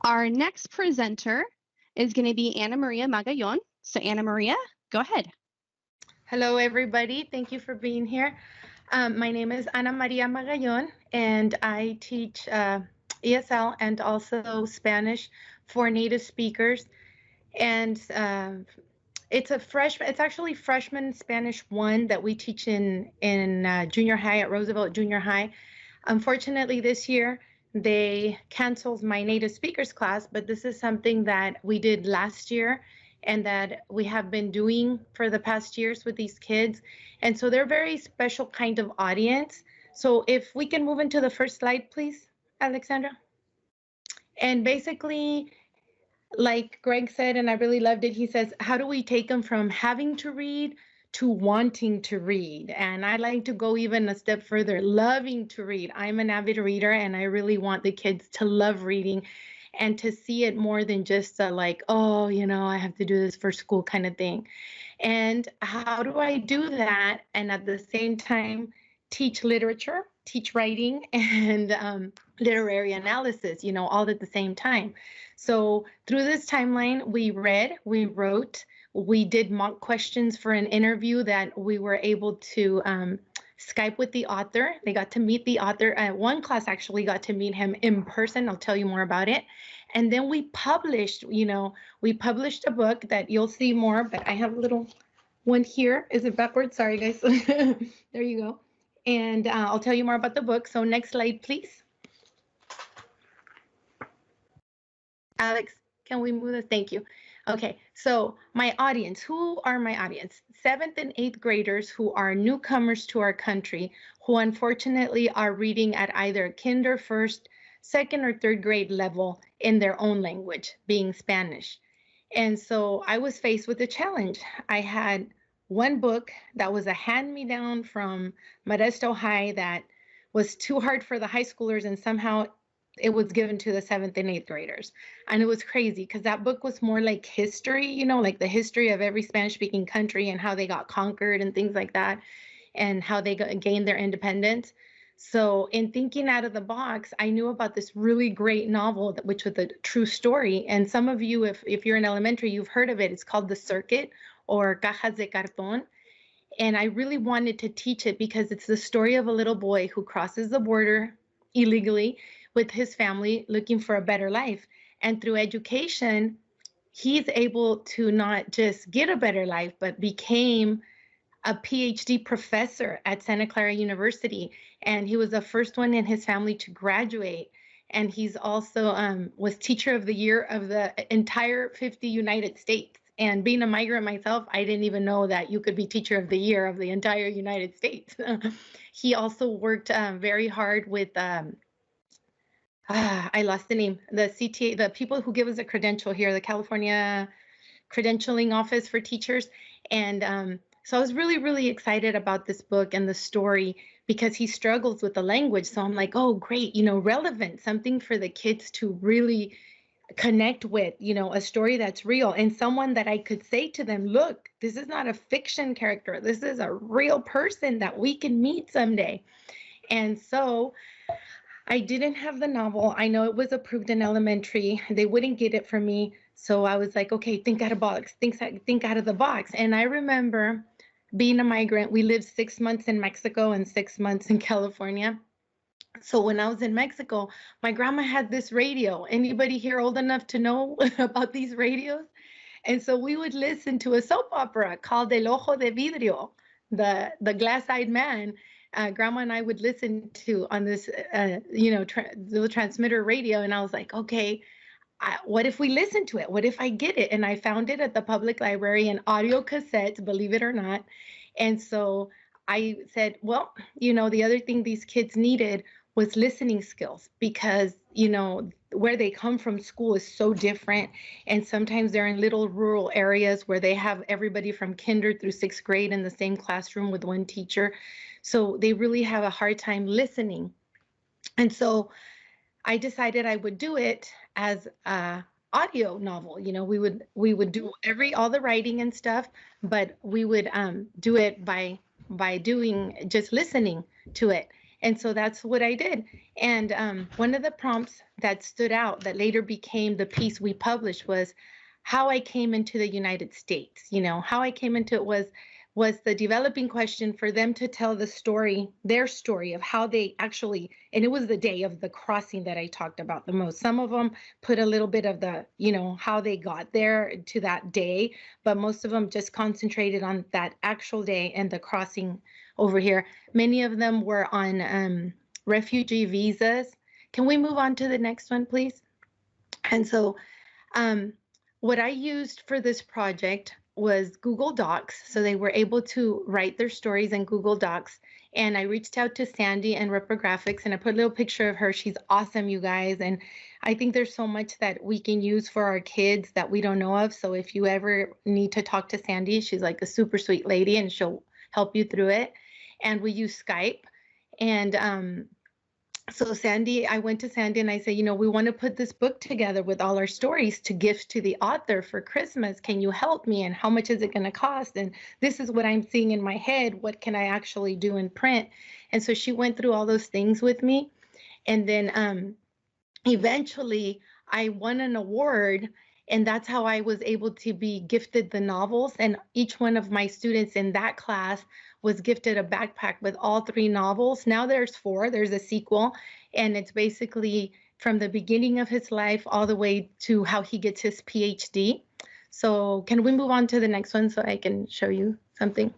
Our next presenter is going to be Ana Maria Magallon. So Ana Maria, go ahead. Hello, everybody. Thank you for being here. My name is Ana Maria Magallon, and I teach ESL and also Spanish for native speakers. And it's actually freshman Spanish 1 that we teach in junior high at Roosevelt Junior High. Unfortunately, this year they canceled my native speakers class, but this is something that we did last year and that we have been doing for the past years with these kids. And so they're a very special kind of audience. So if we can move into the first slide, please, Alexandra. And basically, like Greg said, and I really loved it, he says, how do we take them from having to read to wanting to read? And I like to go even a step further, loving to read. I'm an avid reader, and I really want the kids to love reading and to see it more than just a like, oh, I have to do this for school kind of thing. And how do I do that? And at the same time, teach literature, teach writing, and literary analysis, all at the same time. So through this timeline, we read, we wrote, we did mock questions for an interview that we were able to Skype with the author. They got to meet the author. One class actually got to meet him in person. I'll tell you more about it. And then we published, a book that you'll see more, but I have a little one here. Is it backwards? Sorry, guys. There you go. And I'll tell you more about the book. So next slide, please. Alex, can we move this? Thank you. Okay, so my audience, who are my audience? 7th and 8th graders who are newcomers to our country, who unfortunately are reading at either kinder, first, second, or third grade level in their own language, being Spanish. And so I was faced with a challenge. I had one book that was a hand-me-down from Modesto High that was too hard for the high schoolers, and somehow it was given to the 7th and 8th graders. And it was crazy because that book was more like history, like the history of every Spanish-speaking country and how they got conquered and things like that, and how they gained their independence. So in thinking out of the box, I knew about this really great novel, which was a true story. And some of you, if you're in elementary, you've heard of it. It's called The Circuit, or Cajas de Cartón. And I really wanted to teach it because it's the story of a little boy who crosses the border illegally with his family looking for a better life. And through education, he's able to not just get a better life, but became a PhD professor at Santa Clara University. And he was the first one in his family to graduate. And he's also was Teacher of the Year of the entire 50 United States. And being a migrant myself, I didn't even know that you could be Teacher of the Year of the entire United States. He also worked very hard with I lost the name, the CTA, the people who give us a credential here, the California Credentialing Office for Teachers. And so I was really, really excited about this book and the story because he struggles with the language. So I'm like, oh, great, relevant, something for the kids to really connect with, a story that's real and someone that I could say to them, look, this is not a fiction character. This is a real person that we can meet someday. And so I didn't have the novel. I know it was approved in elementary. They wouldn't get it from me. So I was like, okay, think out of the box, think out of the box. And I remember being a migrant. We lived 6 months in Mexico and 6 months in California. So when I was in Mexico, my grandma had this radio. Anybody here old enough to know about these radios? And so we would listen to a soap opera called El Ojo de Vidrio, the glass-eyed man. Grandma and I would listen to on this, the transmitter radio. And I was like, okay, what if we listen to it? What if I get it? And I found it at the public library in audio cassettes, believe it or not. And so I said, well, the other thing these kids needed was listening skills because, where they come from school is so different. And sometimes they're in little rural areas where they have everybody from kinder through 6th grade in the same classroom with one teacher. So they really have a hard time listening. And so I decided I would do it as a audio novel. We would do all the writing and stuff, but we would do it by doing just listening to it. And so that's what I did. And one of the prompts that stood out that later became the piece we published was how I came into the United States. You know, how I came into it was the developing question for them to tell the story, their story of how they actually, and it was the day of the crossing that I talked about the most. Some of them put a little bit of the, you know, how they got there to that day, but most of them just concentrated on that actual day and the crossing over here. Many of them were on refugee visas. Can we move on to the next one, please? And so um, what I used for this project was Google Docs. So they were able to write their stories in Google Docs. And I reached out to Sandy and Reprographics and I put a little picture of her. She's awesome, you guys. And I think there's so much that we can use for our kids that we don't know of. So if you ever need to talk to Sandy, she's like a super sweet lady and she'll help you through it. And we use Skype. And so Sandy, I went to Sandy and I said, you know, we want to put this book together with all our stories to gift to the author for Christmas. Can you help me? And how much is it going to cost? And this is what I'm seeing in my head. What can I actually do in print? And so she went through all those things with me. And then eventually I won an award. And that's how I was able to be gifted the novels. And each one of my students in that class was gifted a backpack with all 3 novels. Now there's 4. There's a sequel. And it's basically from the beginning of his life all the way to how he gets his PhD. So can we move on to the next one so I can show you something?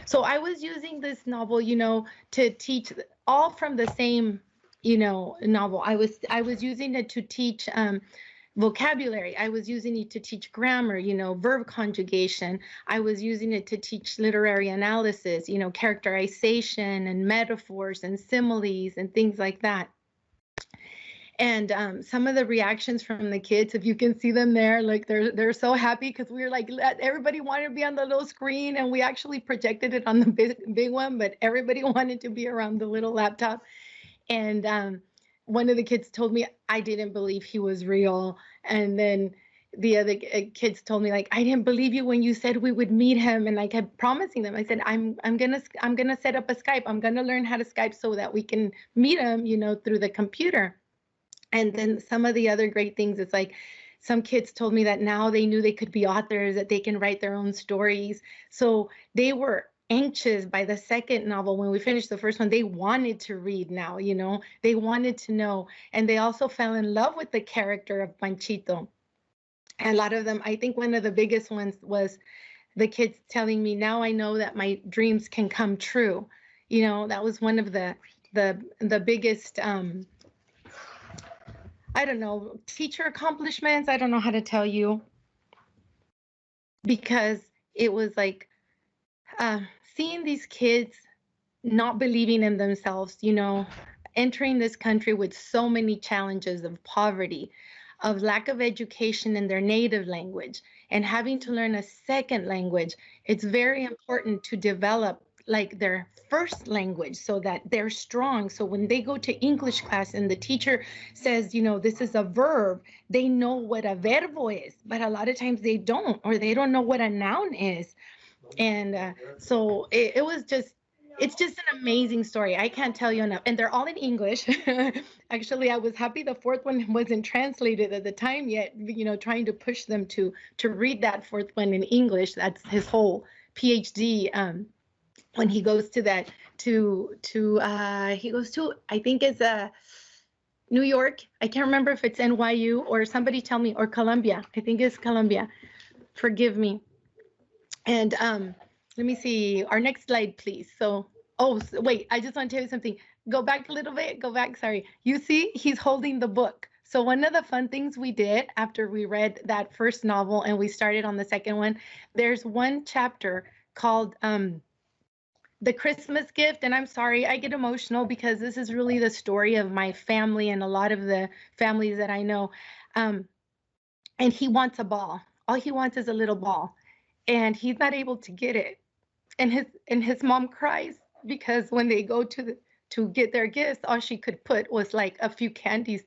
So I was using this novel, you know, to teach all from the same, you know, novel. I was using it to teach vocabulary. I was using it to teach grammar, you know, verb conjugation. I was using it to teach literary analysis, you know, characterization and metaphors and similes and things like that. And some of the reactions from the kids, if you can see them there, like they're so happy because we were like, everybody wanted to be on the little screen and we actually projected it on the big one, but everybody wanted to be around the little laptop. And one of the kids told me I didn't believe he was real. And then the other kids told me, like, I didn't believe you when you said we would meet him. And I kept promising them. I said, I'm gonna set up a Skype. I'm gonna learn how to Skype so that we can meet him, you know, through the computer. And then some of the other great things, it's like some kids told me that now they knew they could be authors, that they can write their own stories. So they were anxious by the second novel. When we finished the first one, they wanted to read now, you know, they wanted to know. And they also fell in love with the character of Panchito. And a lot of them, I think one of the biggest ones was the kids telling me, now I know that my dreams can come true. You know, that was one of the biggest, I don't know, teacher accomplishments. I don't know how to tell you, because it was like seeing these kids not believing in themselves, you know, entering this country with so many challenges of poverty, of lack of education in their native language, and having to learn a second language. It's very important to develop like their first language so that they're strong. So when they go to English class and the teacher says, you know, this is a verb, they know what a verbo is, but a lot of times they don't, or they don't know what a noun is. And so it was just, it's just an amazing story. I can't tell you enough. And they're all in English. Actually, I was happy the 4th one wasn't translated at the time yet, you know, trying to push them to read that 4th one in English. That's his whole PhD. When he goes to that, he goes to, I think it's New York. I can't remember if it's NYU or somebody tell me, or Columbia. I think it's Columbia. Forgive me. And let me see, our next slide, please. So, wait, I just want to tell you something. Go back a little bit, go back, sorry. You see, he's holding the book. So one of the fun things we did after we read that first novel and we started on the second one, there's one chapter called The Christmas Gift. And I'm sorry, I get emotional because this is really the story of my family and a lot of the families that I know. And he wants a ball. All he wants is a little ball. And he's not able to get it. And his mom cries because when they go to get their gifts, all she could put was like a few candies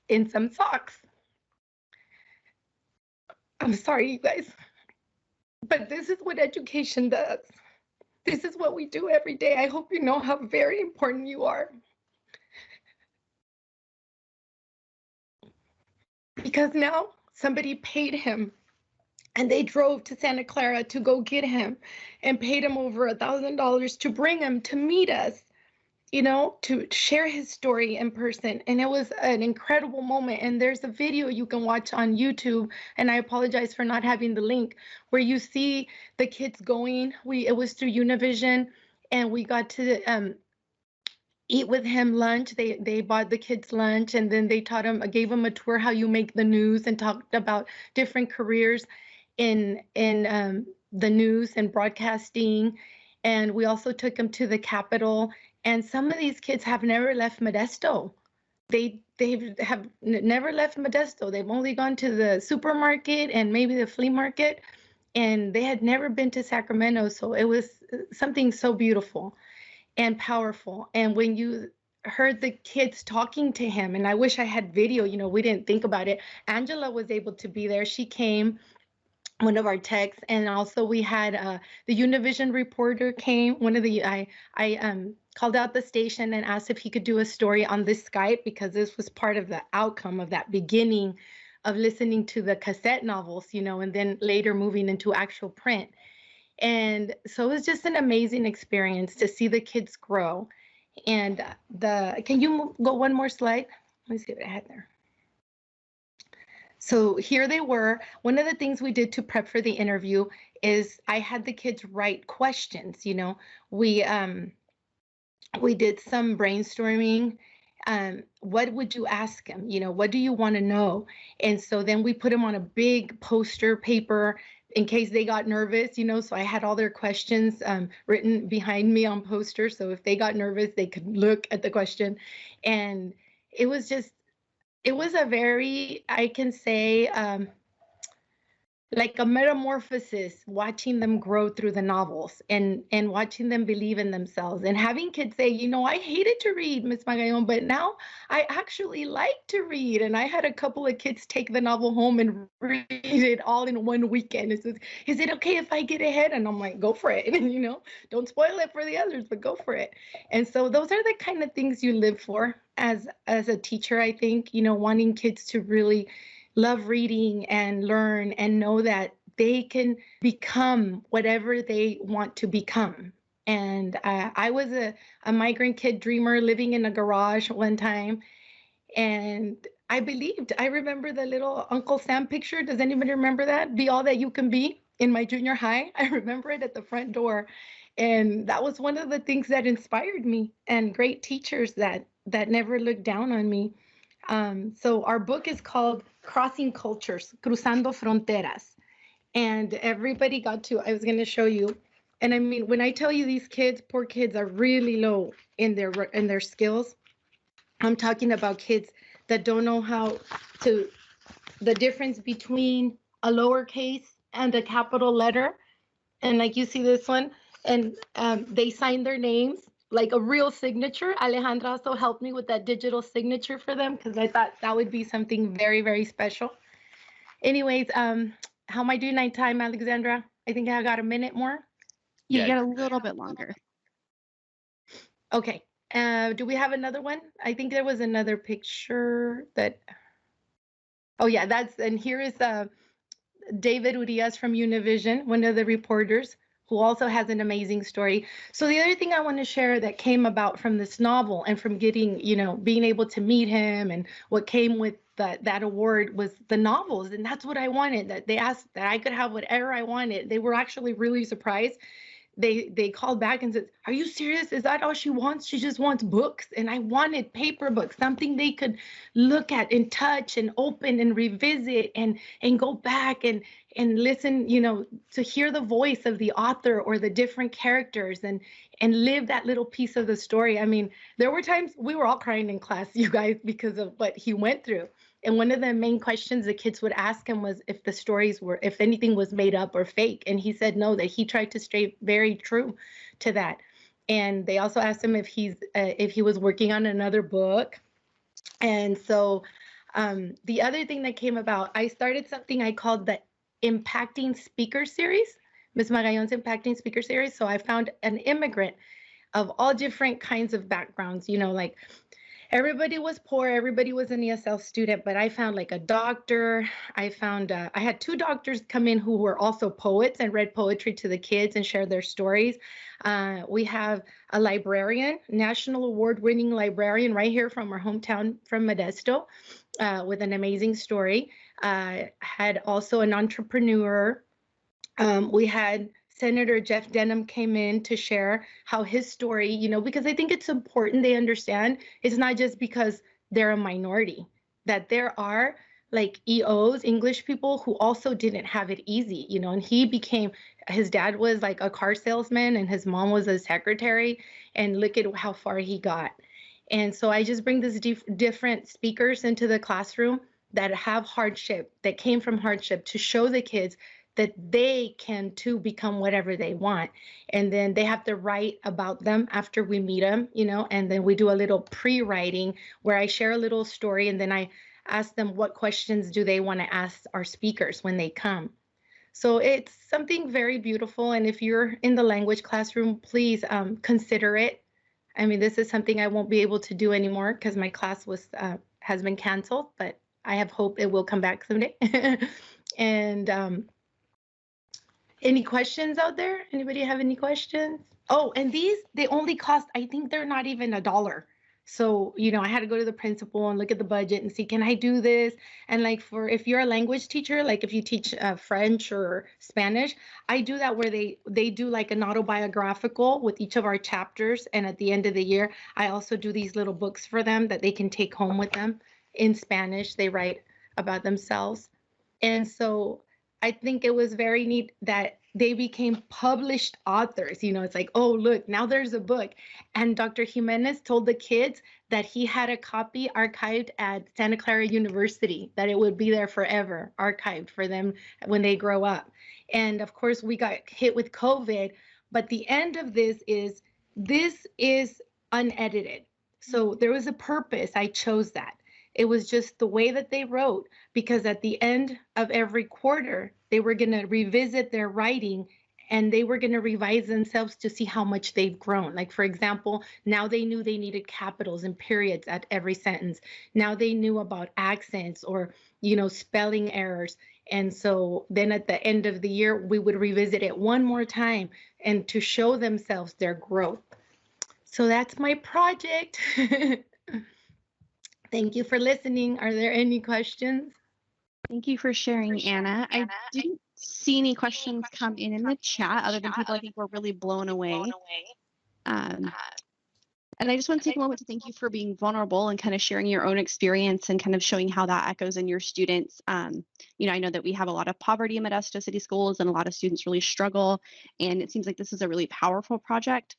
in some socks. I'm sorry, you guys. But this is what education does. This is what we do every day. I hope you know how very important you are. Because now somebody paid him and they drove to Santa Clara to go get him and paid him over $1,000 to bring him to meet us, to share his story in person. And it was an incredible moment. And there's a video you can watch on YouTube, and I apologize for not having the link, where you see the kids going. It was through Univision, and we got to eat with him lunch. They bought the kids lunch, and then they gave him a tour how you make the news, and talked about different careers in the news and broadcasting. And we also took him to the Capitol. And some of these kids have never left Modesto. They have never left Modesto. They've only gone to the supermarket and maybe the flea market, and they had never been to Sacramento. So it was something so beautiful and powerful. And when you heard the kids talking to him, and I wish I had video, we didn't think about it. Angela was able to be there. She came, one of our techs, and also we had the Univision reporter came. I called out the station and asked if he could do a story on this Skype, because this was part of the outcome of that beginning of listening to the cassette novels, and then later moving into actual print. And so it was just an amazing experience to see the kids grow. And can you go one more slide? Let me see what I had there. So here they were. One of the things we did to prep for the interview is I had the kids write questions. We did some brainstorming. What would you ask them? What do you want to know? And so then we put them on a big poster paper in case they got nervous, so I had all their questions written behind me on posters. So if they got nervous, they could look at the question. And it was a very, I can say, like a metamorphosis, watching them grow through the novels and watching them believe in themselves, and having kids say, I hated to read, Miss Magallon, but now I actually like to read. And I had a couple of kids take the novel home and read it all in one weekend. It says, is it okay if I get ahead? And I'm like, go for it. And, don't spoil it for the others, but go for it. And so those are the kind of things you live for as a teacher, I think, wanting kids to really love reading and learn and know that they can become whatever they want to become. And I was a migrant kid dreamer living in a garage one time, and I believed. I remember the little Uncle Sam picture. Does anybody remember that? Be all that you can be, in my junior high. I remember it at the front door. And that was one of the things that inspired me, and great teachers that never looked down on me. So our book is called Crossing Cultures, Cruzando Fronteras. And everybody I was going to show you. And I mean, when I tell you these kids, poor kids, are really low in their skills, I'm talking about kids that don't know the difference between a lowercase and a capital letter. And like you see this one, and they sign their names like a real signature. Alejandra also helped me with that digital signature for them, because I thought that would be something very, very special. Anyways, how am I doing on time, Alexandra? I think I got a minute more. You get a little bit longer. Okay. Do we have another one? I think there was another picture that. Oh yeah, and here is David Urias from Univision, one of the reporters, who also has an amazing story. So the other thing I want to share that came about from this novel and from getting, being able to meet him, and what came with that award, was the novels. And that's what I wanted, that they asked that I could have whatever I wanted. They were actually really surprised. They called back and said, are you serious? Is that all she wants? She just wants books. And I wanted paper books, something they could look at and touch and open and revisit and go back and listen, to hear the voice of the author or the different characters and live that little piece of the story. I mean, there were times we were all crying in class, you guys, because of what he went through. And one of the main questions the kids would ask him was if anything was made up or fake. And he said no, that he tried to stay very true to that. And they also asked him if he was working on another book. And so the other thing that came about, I started something I called the Impacting Speaker Series, Ms. Magallon's Impacting Speaker Series. So I found an immigrant of all different kinds of backgrounds, like everybody was poor, everybody was an ESL student, but I found like a doctor. I had two doctors come in who were also poets and read poetry to the kids and shared their stories. We have a librarian, national award-winning librarian right here from our hometown from Modesto, with an amazing story. Had also an entrepreneur. We had Senator Jeff Denham came in to share how his story, because I think it's important they understand it's not just because they're a minority, that there are like EOs, English people who also didn't have it easy, and his dad was like a car salesman and his mom was a secretary, and look at how far he got. And so I just bring these different speakers into the classroom that have hardship, that came from hardship, to show the kids that they can too become whatever they want. And then they have to write about them after we meet them, and then we do a little pre-writing where I share a little story, and then I ask them what questions do they want to ask our speakers when they come. So it's something very beautiful. And if you're in the language classroom, please consider it. I mean, this is something I won't be able to do anymore because my class has been canceled, but I have hope it will come back someday. And any questions out there? Anybody have any questions? Oh, and they only cost, I think they're not even $1. So, I had to go to the principal and look at the budget and see, can I do this? And like if you're a language teacher, like if you teach French or Spanish, I do that where they do like an autobiographical with each of our chapters. And at the end of the year, I also do these little books for them that they can take home with them in Spanish. They write about themselves. And so I think it was very neat that they became published authors. It's like, oh, look, now there's a book. And Dr. Jimenez told the kids that he had a copy archived at Santa Clara University, that it would be there forever, archived for them when they grow up. And of course, we got hit with COVID, but the end of this is unedited. So there was a purpose. I chose that. It was just the way that they wrote, because at the end of every quarter, they were going to revisit their writing and they were going to revise themselves to see how much they've grown. Like, for example, now they knew they needed capitals and periods at every sentence. Now they knew about accents or, spelling errors. And so then at the end of the year, we would revisit it one more time and to show themselves their growth. So that's my project. Thank you for listening. Are there any questions? Thank you for sharing, Anna. I didn't see any questions come in the chat other than people I think were really blown away. And I just want to take a moment to thank you for being vulnerable and kind of sharing your own experience and kind of showing how that echoes in your students. I know that we have a lot of poverty in Modesto City Schools and a lot of students really struggle. And it seems like this is a really powerful project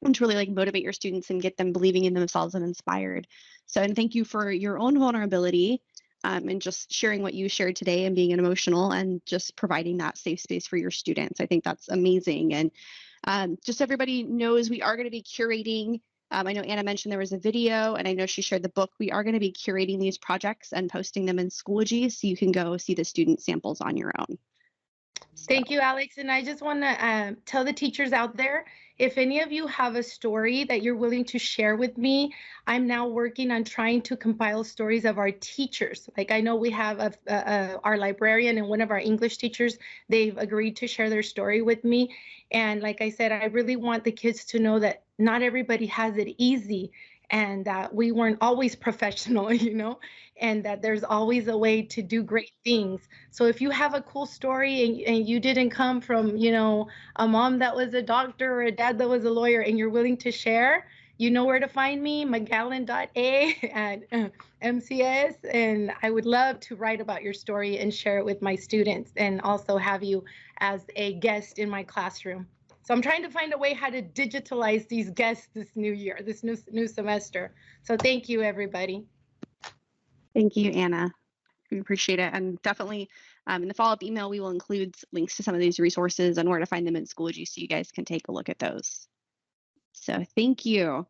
and to really motivate your students and get them believing in themselves and inspired. So, and thank you for your own vulnerability and just sharing what you shared today and being emotional and just providing that safe space for your students. I think that's amazing. And just so everybody knows, we are going to be curating. I know Anna mentioned there was a video, and I know she shared the book. We are going to be curating these projects and posting them in Schoology, so you can go see the student samples on your own. Thank you, Alex. And I just want to tell the teachers out there, if any of you have a story that you're willing to share with me, I'm now working on trying to compile stories of our teachers. Like, I know we have our librarian and one of our English teachers, they've agreed to share their story with me. And like I said, I really want the kids to know that not everybody has it easy, and that we weren't always professional, and that there's always a way to do great things. So if you have a cool story and you didn't come from, a mom that was a doctor or a dad that was a lawyer, and you're willing to share, you know where to find me, Magallon.a at MCS. And I would love to write about your story and share it with my students, and also have you as a guest in my classroom. So I'm trying to find a way how to digitalize these guests this new year, this new semester. So thank you, everybody. Thank you, Anna. We appreciate it. And definitely in the follow-up email, we will include links to some of these resources and where to find them in Schoology, so you guys can take a look at those. So thank you.